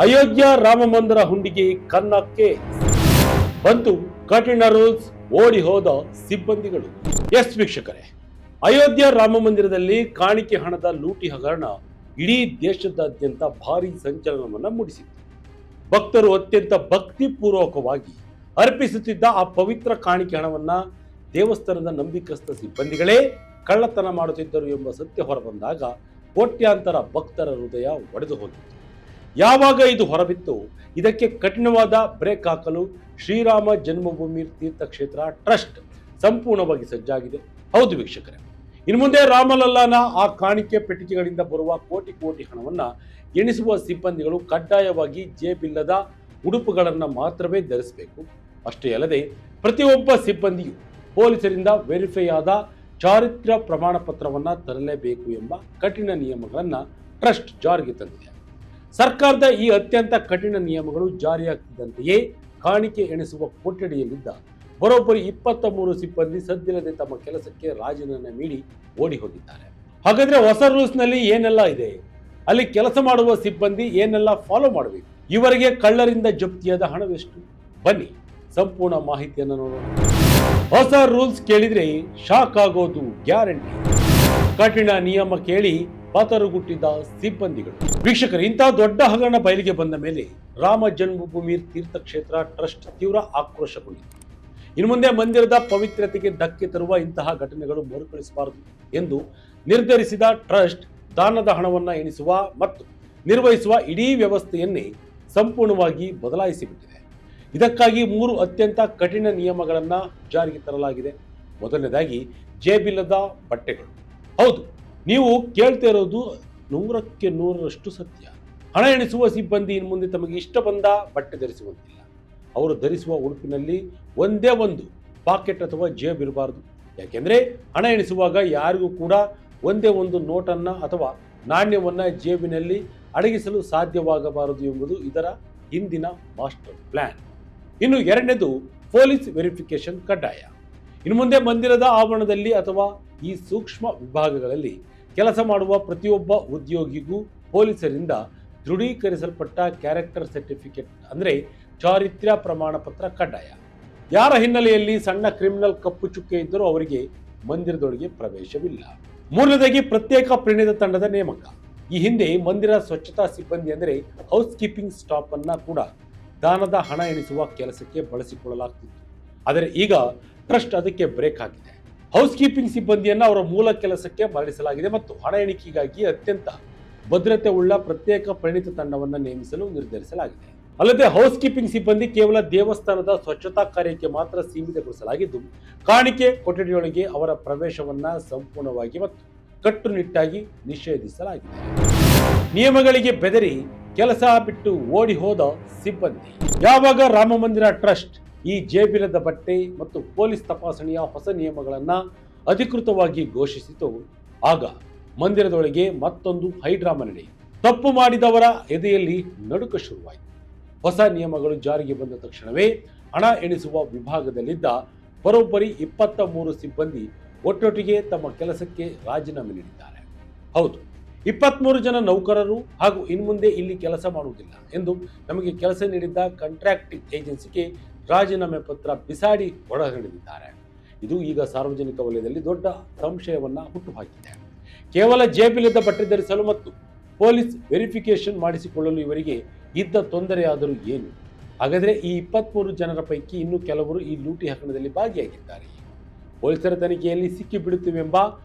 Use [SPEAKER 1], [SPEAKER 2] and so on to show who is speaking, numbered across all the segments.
[SPEAKER 1] ಅಯೋಧ್ಯ ರಾಮ ಮಂದಿರ ಹುಂಡಿಗೆ ಕನ್ನಕ್ಕೆ ಬಂತು ಕಠಿಣ ರೂಲ್ಸ್, ಓಡಿ ಹೋದ ಸಿಬ್ಬಂದಿಗಳು. ಎಸ್ ವೀಕ್ಷಕರೇ, ಅಯೋಧ್ಯ ರಾಮ ಮಂದಿರದಲ್ಲಿ ಕಾಣಿಕೆ ಹಣದ ಲೂಟಿ ಹಗರಣ ಇಡೀ ದೇಶದಾದ್ಯಂತ ಭಾರಿ ಸಂಚಲನವನ್ನ ಮೂಡಿಸಿತ್ತು. ಭಕ್ತರು ಅತ್ಯಂತ ಭಕ್ತಿಪೂರ್ವಕವಾಗಿ ಅರ್ಪಿಸುತ್ತಿದ್ದ ಆ ಪವಿತ್ರ ಕಾಣಿಕೆ ಹಣವನ್ನ ದೇವಸ್ಥಾನದ ನಂಬಿಕಸ್ಥ ಸಿಬ್ಬಂದಿಗಳೇ ಕಳ್ಳತನ ಮಾಡುತ್ತಿದ್ದರು ಎಂಬ ಸತ್ಯ ಹೊರಬಂದಾಗ ಕೋಟ್ಯಾಂತರ ಭಕ್ತರ ಹೃದಯ ಒಡೆದು ಹೋಗಿತ್ತು. ಯಾವಾಗ ಇದು ಹೊರಬಿತ್ತು, ಇದಕ್ಕೆ ಕಠಿಣವಾದ ಬ್ರೇಕ್ ಹಾಕಲು ಶ್ರೀರಾಮ ಜನ್ಮಭೂಮಿ ತೀರ್ಥಕ್ಷೇತ್ರ ಟ್ರಸ್ಟ್ ಸಂಪೂರ್ಣವಾಗಿ ಸಜ್ಜಾಗಿದೆ. ಹೌದು ವೀಕ್ಷಕರೇ, ಇನ್ನು ಮುಂದೆ ರಾಮಲಲ್ಲಾನ ಆ ಕಾಣಿಕೆ ಪೆಟ್ಟಿಗೆಗಳಿಂದ ಬರುವ ಕೋಟಿ ಕೋಟಿ ಹಣವನ್ನ ಎಣಿಸುವ ಸಿಬ್ಬಂದಿಗಳು ಕಡ್ಡಾಯವಾಗಿ ಜೇಬಿಲ್ಲದ ಉಡುಪುಗಳನ್ನು ಮಾತ್ರವೇ ಧರಿಸಬೇಕು. ಅಷ್ಟೇ ಅಲ್ಲದೆ ಪ್ರತಿಯೊಬ್ಬ ಸಿಬ್ಬಂದಿಯು ಪೊಲೀಸರಿಂದ ವೆರಿಫೈ ಆದ ಚಾರಿತ್ರ್ಯ ಪ್ರಮಾಣ ಪತ್ರವನ್ನ ತರಲೇಬೇಕು ಎಂಬ ಕಠಿಣ ನಿಯಮಗಳನ್ನ ಟ್ರಸ್ಟ್ ಜಾರಿಗೆ ತಂದಿದೆ. ಸರ್ಕಾರದ ಈ ಅತ್ಯಂತ ಕಠಿಣ ನಿಯಮಗಳು ಜಾರಿಯಾಗ್ತಿದ್ದಂತೆಯೇ ಕಾಣಿಕೆ ಎಣಿಸುವ ಕೊಠಡಿಯಲ್ಲಿದ್ದ ಬರೋಬ್ಬರಿ 23 ಸಿಬ್ಬಂದಿ ಸದ್ದಿಲ್ಲದೆ ತಮ್ಮ ಕೆಲಸಕ್ಕೆ ರಾಜೀನಾಮೆ ನೀಡಿ ಓಡಿ ಹೋಗಿದ್ದಾರೆ. ಹಾಗಾದ್ರೆ ಹೊಸ ರೂಲ್ಸ್ ನಲ್ಲಿ ಏನೆಲ್ಲ ಇದೆ, ಅಲ್ಲಿ ಕೆಲಸ ಮಾಡುವ ಸಿಬ್ಬಂದಿ ಏನೆಲ್ಲ ಫಾಲೋ ಮಾಡಬೇಕು, ಇವರಿಗೆ ಕಳ್ಳರಿಂದ ಜಪ್ತಿಯಾದ ಹಣವೆಷ್ಟು, ಬನ್ನಿ ಸಂಪೂರ್ಣ ಮಾಹಿತಿಯನ್ನು ನೋಡೋಣ. ಹೊಸ ರೂಲ್ಸ್ ಕೇಳಿದ್ರೆ ಶಾಕ್ ಆಗೋದು ಗ್ಯಾರಂಟಿ. ಕಠಿಣ ನಿಯಮ ಕೇಳಿ ಪಾತರಗುಟ್ಟಿದ್ದ ಸಿಬ್ಬಂದಿಗಳು. ವೀಕ್ಷಕರು, ಇಂತಹ ದೊಡ್ಡ ಹಗರಣ ಬಯಲಿಗೆ ಬಂದ ಮೇಲೆ ರಾಮ ಜನ್ಮಭೂಮಿ ತೀರ್ಥಕ್ಷೇತ್ರ ಟ್ರಸ್ಟ್ ತೀವ್ರ ಆಕ್ರೋಶಗೊಂಡಿತು. ಇನ್ನು ಮುಂದೆ ಮಂದಿರದ ಪವಿತ್ರತೆಗೆ ಧಕ್ಕೆ ತರುವ ಇಂತಹ ಘಟನೆಗಳು ಮರುಕಳಿಸಬಾರದು ಎಂದು ನಿರ್ಧರಿಸಿದ ಟ್ರಸ್ಟ್ ದಾನದ ಹಣವನ್ನು ಎಣಿಸುವ ಮತ್ತು ನಿರ್ವಹಿಸುವ ಇಡೀ ವ್ಯವಸ್ಥೆಯನ್ನೇ ಸಂಪೂರ್ಣವಾಗಿ ಬದಲಾಯಿಸಿಬಿಟ್ಟಿದೆ. ಇದಕ್ಕಾಗಿ 3 ಅತ್ಯಂತ ಕಠಿಣ ನಿಯಮಗಳನ್ನು ಜಾರಿಗೆ ತರಲಾಗಿದೆ. ಮೊದಲನೇದಾಗಿ ಜೇಬಿಲ್ಲದ ಬಟ್ಟೆಗಳು. ಹೌದು, ನೀವು ಕೇಳ್ತಾ ಇರೋದು 100ಕ್ಕೆ 100ರಷ್ಟು ಸತ್ಯ. ಹಣ ಎಣಿಸುವ ಸಿಬ್ಬಂದಿ ಇನ್ನು ಮುಂದೆ ತಮಗೆ ಇಷ್ಟ ಬಂದ ಬಟ್ಟೆ ಧರಿಸುವಂತಿಲ್ಲ. ಅವರು ಧರಿಸುವ ಉಡುಪಿನಲ್ಲಿ ಒಂದೇ ಒಂದು ಪಾಕೆಟ್ ಅಥವಾ ಜೇಬ್ ಇರಬಾರದು. ಯಾಕೆಂದ್ರೆ ಹಣ ಎಣಿಸುವಾಗ ಯಾರಿಗೂ ಕೂಡ ಒಂದೇ ಒಂದು ನೋಟನ್ನ ಅಥವಾ ನಾಣ್ಯವನ್ನ ಜೇಬಿನಲ್ಲಿ ಅಡಗಿಸಲು ಸಾಧ್ಯವಾಗಬಾರದು ಎಂಬುದು ಇದರ ಹಿಂದಿನ ಮಾಸ್ಟರ್ ಪ್ಲಾನ್. ಇನ್ನು ಎರಡನೇದು ಪೊಲೀಸ್ ವೆರಿಫಿಕೇಶನ್ ಕಡ್ಡಾಯ. ಇನ್ನು ಮುಂದೆ ಮಂದಿರದ ಆವರಣದಲ್ಲಿ ಅಥವಾ ಈ ಸೂಕ್ಷ್ಮ ವಿಭಾಗಗಳಲ್ಲಿ ಕೆಲಸ ಮಾಡುವ ಪ್ರತಿಯೊಬ್ಬ ಉದ್ಯೋಗಿಗೂ ಪೊಲೀಸರಿಂದ ದೃಢೀಕರಿಸಲ್ಪಟ್ಟ ಕ್ಯಾರೆಕ್ಟರ್ ಸರ್ಟಿಫಿಕೇಟ್ ಅಂದರೆ ಚಾರಿತ್ರ್ಯ ಪ್ರಮಾಣ ಪತ್ರ ಕಡ್ಡಾಯ. ಯಾರ ಹಿನ್ನೆಲೆಯಲ್ಲಿ ಸಣ್ಣ ಕ್ರಿಮಿನಲ್ ಕಪ್ಪು ಚುಕ್ಕೆ ಇದ್ದರೂ ಅವರಿಗೆ ಮಂದಿರದೊಳಗೆ ಪ್ರವೇಶವಿಲ್ಲ. ಮೂರನೇದಾಗಿ ಪ್ರತ್ಯೇಕ ಪ್ರಣೀತ ತಂಡದ ನೇಮಕ. ಈ ಹಿಂದೆ ಮಂದಿರ ಸ್ವಚ್ಛತಾ ಸಿಬ್ಬಂದಿ ಅಂದರೆ ಹೌಸ್ ಕೀಪಿಂಗ್ ಸ್ಟಾಫ್ ಅನ್ನ ಕೂಡ ದಾನದ ಹಣ ಎಣಿಸುವ ಕೆಲಸಕ್ಕೆ ಬಳಸಿಕೊಳ್ಳಲಾಗ್ತಿತ್ತು. ಆದರೆ ಈಗ ಟ್ರಸ್ಟ್ ಅದಕ್ಕೆ ಬ್ರೇಕ್ ಹಾಕಿದೆ. ಹೌಸ್ ಕೀಪಿಂಗ್ ಸಿಬ್ಬಂದಿಯನ್ನು ಅವರ ಮೂಲ ಕೆಲಸಕ್ಕೆ ಮರಳಿಸಲಾಗಿದೆ ಮತ್ತು ಹಣ ಎಣಿಕೆಗಾಗಿ ಅತ್ಯಂತ ಭದ್ರತೆ ಉಳ್ಳ ಪ್ರತ್ಯೇಕ ಪರಿಣಿತ ತಂಡವನ್ನು ನೇಮಿಸಲು ನಿರ್ಧರಿಸಲಾಗಿದೆ. ಅಲ್ಲದೆ ಹೌಸ್ ಕೀಪಿಂಗ್ ಸಿಬ್ಬಂದಿ ಕೇವಲ ದೇವಸ್ಥಾನದ ಸ್ವಚ್ಛತಾ ಕಾರ್ಯಕ್ಕೆ ಮಾತ್ರ ಸೀಮಿತಗೊಳಿಸಲಾಗಿದ್ದು, ಕಾಣಿಕೆ ಕೊಠಡಿಯೊಳಗೆ ಅವರ ಪ್ರವೇಶವನ್ನ ಸಂಪೂರ್ಣವಾಗಿ ಮತ್ತು ಕಟ್ಟುನಿಟ್ಟಾಗಿ ನಿಷೇಧಿಸಲಾಗಿದೆ. ನಿಯಮಗಳಿಗೆ ಬೆದರಿ ಕೆಲಸ ಬಿಟ್ಟು ಓಡಿ ಹೋದ ಸಿಬ್ಬಂದಿ. ಯಾವಾಗ ರಾಮ ಮಂದಿರ ಟ್ರಸ್ಟ್ ಈ ಜೇಬಿಲ್ಲದ ಬಟ್ಟೆ ಮತ್ತು ಪೊಲೀಸ್ ತಪಾಸಣೆಯ ಹೊಸ ನಿಯಮಗಳನ್ನ ಅಧಿಕೃತವಾಗಿ ಘೋಷಿಸಿತು, ಆಗ ಮಂದಿರದೊಳಗೆ ಮತ್ತೊಂದು ಹೈಡ್ರಾಮಾ ನಡೆಯಿತು. ತಪ್ಪು ಮಾಡಿದವರ ಎದೆಯಲ್ಲಿ ನಡುಕ ಶುರುವಾಯಿತು. ಹೊಸ ನಿಯಮಗಳು ಜಾರಿಗೆ ಬಂದ ತಕ್ಷಣವೇ ಹಣ ಎಣಿಸುವ ವಿಭಾಗದಲ್ಲಿದ್ದ ಬರೋಬ್ಬರಿ 23 ಸಿಬ್ಬಂದಿ ಒಟ್ಟೊಟ್ಟಿಗೆ ತಮ್ಮ ಕೆಲಸಕ್ಕೆ ರಾಜೀನಾಮೆ ನೀಡಿದ್ದಾರೆ. ಹೌದು, 23 ಜನ ನೌಕರರು ಹಾಗೂ ಇನ್ಮುಂದೆ ಇಲ್ಲಿ ಕೆಲಸ ಮಾಡುವುದಿಲ್ಲ ಎಂದು ನಮಗೆ ಕೆಲಸ ನೀಡಿದ್ದ ಕಾಂಟ್ರಾಕ್ಟಿಂಗ್ ಏಜೆನ್ಸಿಗೆ ರಾಜೀನಾಮೆ ಪತ್ರ ಬಿಸಾಡಿ ಹೊರ ಹಿಡಿದಿದ್ದಾರೆ. ಇದು ಈಗ ಸಾರ್ವಜನಿಕ ವಲಯದಲ್ಲಿ ದೊಡ್ಡ ಸಂಶಯವನ್ನ ಹುಟ್ಟುಹಾಕಿದೆ. ಕೇವಲ ಜೇಬಿಲ್ಲದ ಬಟ್ಟೆ ಧರಿಸಲು ಮತ್ತು ಪೊಲೀಸ್ ವೆರಿಫಿಕೇಶನ್ ಮಾಡಿಸಿಕೊಳ್ಳಲು ಇವರಿಗೆ ಇದ್ದ ತೊಂದರೆಯಾದರೂ ಏನು? ಹಾಗಾದರೆ ಈ 23 ಜನರ ಪೈಕಿ ಇನ್ನೂ ಕೆಲವರು ಈ ಲೂಟಿ ಹಗರಣದಲ್ಲಿ ಭಾಗಿಯಾಗಿದ್ದಾರೆ. ಪೊಲೀಸರ ತನಿಖೆಯಲ್ಲಿ ಸಿಕ್ಕಿ ಬಿಡುತ್ತವೆಂಬ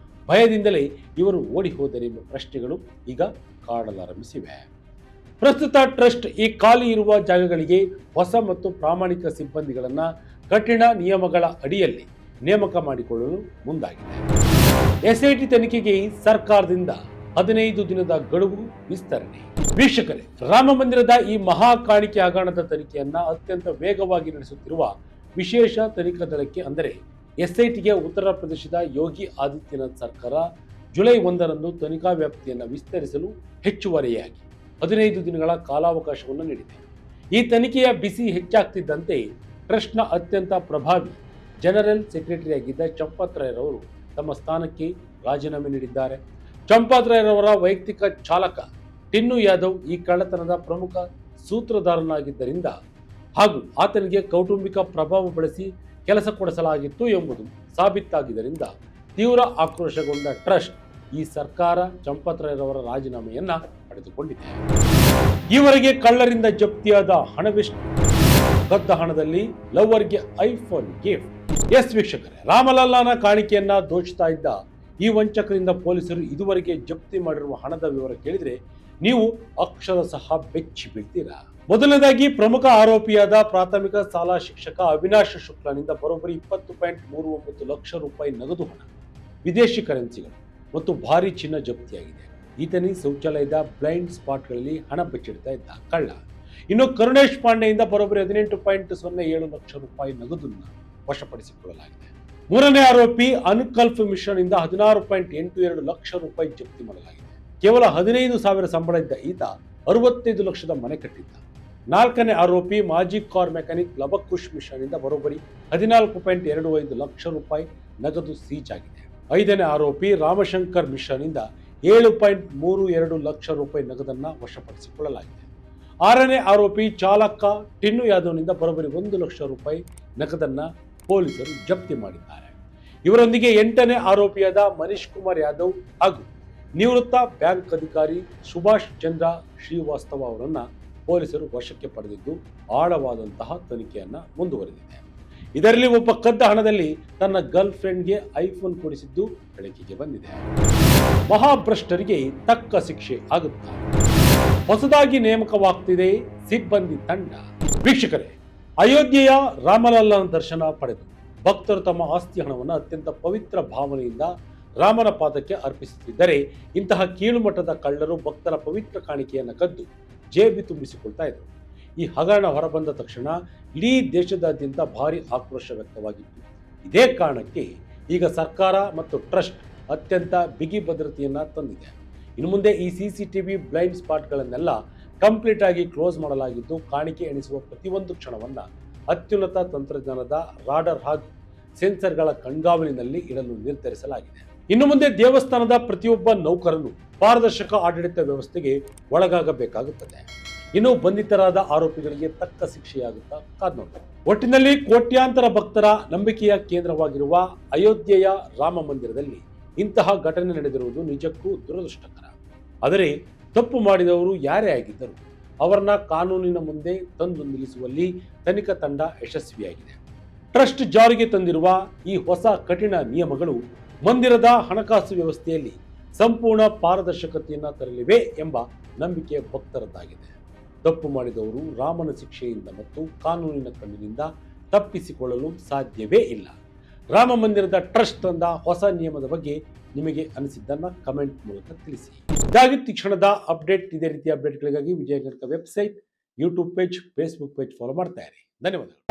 [SPEAKER 1] ಭಯದಿಂದಲೇ ಇವರು ಓಡಿ ಹೋದರೆಂಬ ಪ್ರಶ್ನೆಗಳು ಈಗ ಕಾಡಲಾರಂಭಿಸಿವೆ. ಪ್ರಸ್ತುತ ಟ್ರಸ್ಟ್ ಈ ಖಾಲಿ ಇರುವ ಜಾಗಗಳಿಗೆ ಹೊಸ ಮತ್ತು ಪ್ರಾಮಾಣಿಕ ಸಿಬ್ಬಂದಿಗಳನ್ನು ಕಠಿಣ ನಿಯಮಗಳ ಅಡಿಯಲ್ಲಿ ನೇಮಕ ಮಾಡಿಕೊಳ್ಳಲು ಮುಂದಾಗಿದೆ. ಎಸ್ಐಟಿ ತನಿಖೆಗೆ ಸರ್ಕಾರದಿಂದ 15 ದಿನದ ಗಡುವು ವಿಸ್ತರಣೆ. ವೀಕ್ಷಕರೇ, ರಾಮ ಮಂದಿರದ ಈ ಮಹಾ ಕಾಣಿಕೆ ಹಗರಣದ ತನಿಖೆಯನ್ನ ಅತ್ಯಂತ ವೇಗವಾಗಿ ನಡೆಸುತ್ತಿರುವ ವಿಶೇಷ ತನಿಖಾ ದಳಕ್ಕೆ ಅಂದರೆ ಎಸ್ಐಟಿಗೆ ಉತ್ತರ ಪ್ರದೇಶದ ಯೋಗಿ ಆದಿತ್ಯನಾಥ್ ಸರ್ಕಾರ ಜುಲೈ 1ರಂದು ತನಿಖಾ ವ್ಯಾಪ್ತಿಯನ್ನು ವಿಸ್ತರಿಸಲು ಹೆಚ್ಚುವರಿಯಾಗಿ 15 ದಿನಗಳ ಕಾಲಾವಕಾಶವನ್ನು ನೀಡಿದೆ. ಈ ತನಿಖೆಯ ಬಿಸಿ ಹೆಚ್ಚಾಗ್ತಿದ್ದಂತೆ ಟ್ರಸ್ಟ್ನ ಅತ್ಯಂತ ಪ್ರಭಾವಿ ಜನರಲ್ ಸೆಕ್ರೆಟರಿಯಾಗಿದ್ದ ಚಂಪತ್ ರಾಯ್ರವರು ತಮ್ಮ ಸ್ಥಾನಕ್ಕೆ ರಾಜೀನಾಮೆ ನೀಡಿದ್ದಾರೆ. ಚಂಪತ್ ರಾಯ್ರವರ ವೈಯಕ್ತಿಕ ಚಾಲಕ ಟಿನ್ನು ಯಾದವ್ ಈ ಕಳ್ಳತನದ ಪ್ರಮುಖ ಸೂತ್ರಧಾರನಾಗಿದ್ದರಿಂದ ಹಾಗೂ ಆತನಿಗೆ ಕೌಟುಂಬಿಕ ಪ್ರಭಾವ ಬಳಸಿ ಕೆಲಸ ಕೊಡಿಸಲಾಗಿತ್ತು ಎಂಬುದು ಸಾಬೀತಾಗಿದ್ದರಿಂದ ತೀವ್ರ ಆಕ್ರೋಶಗೊಂಡ ಟ್ರಸ್ಟ್ ಈ ಸರ್ಕಾರ ಚಂಪತ್ರಯವರ ರಾಜೀನಾಮೆಯನ್ನ ಪಡೆದುಕೊಂಡಿದೆ. ಈವರೆಗೆ ಕಳ್ಳರಿಂದ ಜಪ್ತಿಯಾದ ಹಣವೆಷ್ಟು? ಕದ್ದ ಹಣದಲ್ಲಿ ಲವರ್ಗೆ ಐಫೋನ್ ಗಿಫ್ಟ್. ಎಸ್ ವೀಕ್ಷಕರೇ, ರಾಮಲಲ್ಲಾನ ಕಾಣಿಕೆಯನ್ನ ದೋಚುತ್ತಾ ಇದ್ದ ಈ ವಂಚಕರಿಂದ ಪೊಲೀಸರು ಇದುವರೆಗೆ ಜಪ್ತಿ ಮಾಡಿರುವ ಹಣದ ವಿವರ ಕೇಳಿದ್ರೆ ನೀವು ಅಕ್ಷರ ಸಹ ಬೆಚ್ಚಿ ಬೀಳ್ತೀರಾ. ಮೊದಲನೇದಾಗಿ ಪ್ರಮುಖ ಆರೋಪಿಯಾದ ಪ್ರಾಥಮಿಕ ಶಾಲಾ ಶಿಕ್ಷಕ ಅವಿನಾಶ್ ಶುಕ್ಲಾನಿಂದ ಬರೋಬ್ಬರಿ 20.39 ಲಕ್ಷ ರೂಪಾಯಿ ನಗದು ಹಣ, ವಿದೇಶಿ ಕರೆನ್ಸಿಗಳು ಮತ್ತು ಭಾರಿ ಚಿನ್ನ ಜಪ್ತಿಯಾಗಿದೆ. ಈತನಿ ಶೌಚಾಲಯದ ಬ್ಲೈಂಡ್ ಸ್ಪಾಟ್ಗಳಲ್ಲಿ ಹಣ ಬಚ್ಚಿಡ್ತಾ ಇದ್ದ ಕಳ್ಳ. ಇನ್ನು ಕರುಣೇಶ್ ಪಾಂಡೆಯಿಂದ ಬರೋಬ್ಬರಿ 18.07 ಲಕ್ಷ ರೂಪಾಯಿ ನಗದನ್ನು ವಶಪಡಿಸಿಕೊಳ್ಳಲಾಗಿದೆ. ಮೂರನೇ ಆರೋಪಿ ಅನ್ಕಲ್ಫ್ ಮಿಶ್ರನಿಂದ 16.82 ಲಕ್ಷ ರೂಪಾಯಿ ಜಪ್ತಿ ಮಾಡಲಾಗಿದೆ. ಕೇವಲ 15,000 ಸಂಬಳ ಇದ್ದ ಈತ 65 ಲಕ್ಷದ ಮನೆ ಕಟ್ಟಿದ್ದ. ನಾಲ್ಕನೇ ಆರೋಪಿ ಮಾಜಿ ಕಾರ್ ಮೆಕ್ಯಾನಿಕ್ ಲಬಕುಶ್ ಮಿಶ್ರನಿಂದ ಬರೋಬ್ಬರಿ 14.25 ಲಕ್ಷ ರೂಪಾಯಿ ನಗದು ಸೀಜ್ ಆಗಿದೆ. ಐದನೇ ಆರೋಪಿ ರಾಮಶಂಕರ್ ಮಿಶ್ರನಿಂದ 7.32 ಲಕ್ಷ ರೂಪಾಯಿ ನಗದನ್ನ ವಶಪಡಿಸಿಕೊಳ್ಳಲಾಗಿದೆ. ಆರನೇ ಆರೋಪಿ ಚಾಲಕ ಟಿನ್ನು ಯಾದವ್ನಿಂದ ಬರೋಬ್ಬರಿ 1 ಲಕ್ಷ ರೂಪಾಯಿ ನಗದನ್ನ ಪೊಲೀಸರು ಜಪ್ತಿ ಮಾಡಿದ್ದಾರೆ. ಇವರೊಂದಿಗೆ 8ನೇ ಆರೋಪಿಯಾದ ಮನೀಶ್ ಕುಮಾರ್ ಯಾದವ್ ಹಾಗೂ ನಿವೃತ್ತ ಬ್ಯಾಂಕ್ ಅಧಿಕಾರಿ ಸುಭಾಷ್ ಚಂದ್ರ ಶ್ರೀವಾಸ್ತವ ಅವರನ್ನ ಪೊಲೀಸರು ವಶಕ್ಕೆ ಪಡೆದಿದ್ದು ಆಳವಾದಂತಹ ತನಿಖೆಯನ್ನ ಮುಂದುವರೆದಿದೆ. ಇದರಲ್ಲಿ ಒಬ್ಬ ಕದ್ದ ಹಣದಲ್ಲಿ ತನ್ನ ಗರ್ಲ್ ಫ್ರೆಂಡ್ಗೆ ಐಫೋನ್ ಕೊಡಿಸಿದ್ದು ಬೆಳಕಿಗೆ ಬಂದಿದೆ. ಮಹಾಭ್ರಷ್ಟರಿಗೆ ತಕ್ಕ ಶಿಕ್ಷೆ ಆಗುತ್ತಾ? ಹೊಸದಾಗಿ ನೇಮಕವಾಗ್ತಿದೆ ಸಿಬ್ಬಂದಿ ತಂಡ. ವೀಕ್ಷಕರೇ, ಅಯೋಧ್ಯೆಯ ರಾಮಲಲ್ಲನ ದರ್ಶನ ಪಡೆದು ಭಕ್ತರು ತಮ್ಮ ಆಸ್ತಿ ಹಣವನ್ನು ಅತ್ಯಂತ ಪವಿತ್ರ ಭಾವನೆಯಿಂದ ರಾಮನ ಪಾದಕ್ಕೆ ಅರ್ಪಿಸುತ್ತಿದ್ದರೆ ಇಂತಹ ಕೀಳುಮಟ್ಟದ ಕಳ್ಳರು ಭಕ್ತರ ಪವಿತ್ರ ಕಾಣಿಕೆಯನ್ನು ಕದ್ದು ಜೇಬಿ ತುಂಬಿಸಿಕೊಳ್ತಾ ಇದ್ರು. ಈ ಹಗರಣ ಹೊರಬಂದ ತಕ್ಷಣ ಇಡೀ ದೇಶದಾದ್ಯಂತ ಭಾರಿ ಆಕ್ರೋಶ ವ್ಯಕ್ತವಾಗಿತ್ತು. ಇದೇ ಕಾರಣಕ್ಕೆ ಈಗ ಸರ್ಕಾರ ಮತ್ತು ಟ್ರಸ್ಟ್ ಅತ್ಯಂತ ಬಿಗಿ ಭದ್ರತೆಯನ್ನ ತಂದಿದೆ. ಇನ್ನು ಮುಂದೆ ಈ CCTV ಬ್ಲೈಂಡ್ ಸ್ಪಾಟ್ಗಳನ್ನೆಲ್ಲ ಕಂಪ್ಲೀಟ್ ಆಗಿ ಕ್ಲೋಸ್ ಮಾಡಲಾಗಿದ್ದು, ಕಾಣಿಕೆ ಎಣಿಸುವ ಪ್ರತಿಯೊಂದು ಕ್ಷಣವನ್ನ ಅತ್ಯುನ್ನತ ತಂತ್ರಜ್ಞಾನದ ರಾಡರ್ ಹಾಗೂ ಸೆನ್ಸರ್ಗಳ ಕಣ್ಗಾವಲಿನಲ್ಲಿ ಇಡಲು ನಿರ್ಧರಿಸಲಾಗಿದೆ. ಇನ್ನು ಮುಂದೆ ದೇವಸ್ಥಾನದ ಪ್ರತಿಯೊಬ್ಬ ನೌಕರನು ಪಾರದರ್ಶಕ ಆಡಳಿತ ವ್ಯವಸ್ಥೆಗೆ ಒಳಗಾಗಬೇಕಾಗುತ್ತದೆ. ಇನ್ನು ಬಂಧಿತರಾದ ಆರೋಪಿಗಳಿಗೆ ತಕ್ಕ ಶಿಕ್ಷೆಯಾಗುತ್ತಾ ಕಾದ್ ನೋಡಬೇಕು. ಒಟ್ಟಿನಲ್ಲಿ ಕೋಟ್ಯಾಂತರ ಭಕ್ತರ ನಂಬಿಕೆಯ ಕೇಂದ್ರವಾಗಿರುವ ಅಯೋಧ್ಯೆಯ ರಾಮ ಮಂದಿರದಲ್ಲಿ ಇಂತಹ ಘಟನೆ ನಡೆದಿರುವುದು ನಿಜಕ್ಕೂ ದುರದೃಷ್ಟಕರ. ಆದರೆ ತಪ್ಪು ಮಾಡಿದವರು ಯಾರೇ ಆಗಿದ್ದರು ಅವರನ್ನ ಕಾನೂನಿನ ಮುಂದೆ ತಂದು ನಿಲ್ಲಿಸುವಲ್ಲಿ ತನಿಖಾ ತಂಡ ಯಶಸ್ವಿಯಾಗಿದೆ. ಟ್ರಸ್ಟ್ ಜಾರಿಗೆ ತಂದಿರುವ ಈ ಹೊಸ ಕಠಿಣ ನಿಯಮಗಳು ಮಂದಿರದ ಹಣಕಾಸು ವ್ಯವಸ್ಥೆಯಲ್ಲಿ ಸಂಪೂರ್ಣ ಪಾರದರ್ಶಕತೆಯನ್ನು ತರಲಿವೆ ಎಂಬ ನಂಬಿಕೆ ಭಕ್ತರದ್ದಾಗಿದೆ. ತಪ್ಪು ಮಾಡಿದವರು ರಾಮನ ಶಿಕ್ಷೆಯಿಂದ ಮತ್ತು ಕಾನೂನಿನ ಕಣ್ಣಿನಿಂದ ತಪ್ಪಿಸಿಕೊಳ್ಳಲು ಸಾಧ್ಯವೇ ಇಲ್ಲ. ರಾಮ ಮಂದಿರದ ಟ್ರಸ್ಟ್ ತಂದ ಹೊಸ ನಿಯಮದ ಬಗ್ಗೆ ನಿಮಗೆ ಅನಿಸಿದ್ದನ್ನ ಕಮೆಂಟ್ ಮೂಲಕ ತಿಳಿಸಿ. ಇದಾಗಿತ್ತು ಕ್ಷಣದ ಅಪ್ಡೇಟ್. ಇದೇ ರೀತಿಯ ಅಪ್ಡೇಟ್ಗಳಿಗಾಗಿ Vijaya Karnataka website, YouTube page, Facebook page follow ಮಾಡ್ತಾ ಇರಿ. ಧನ್ಯವಾದಗಳು.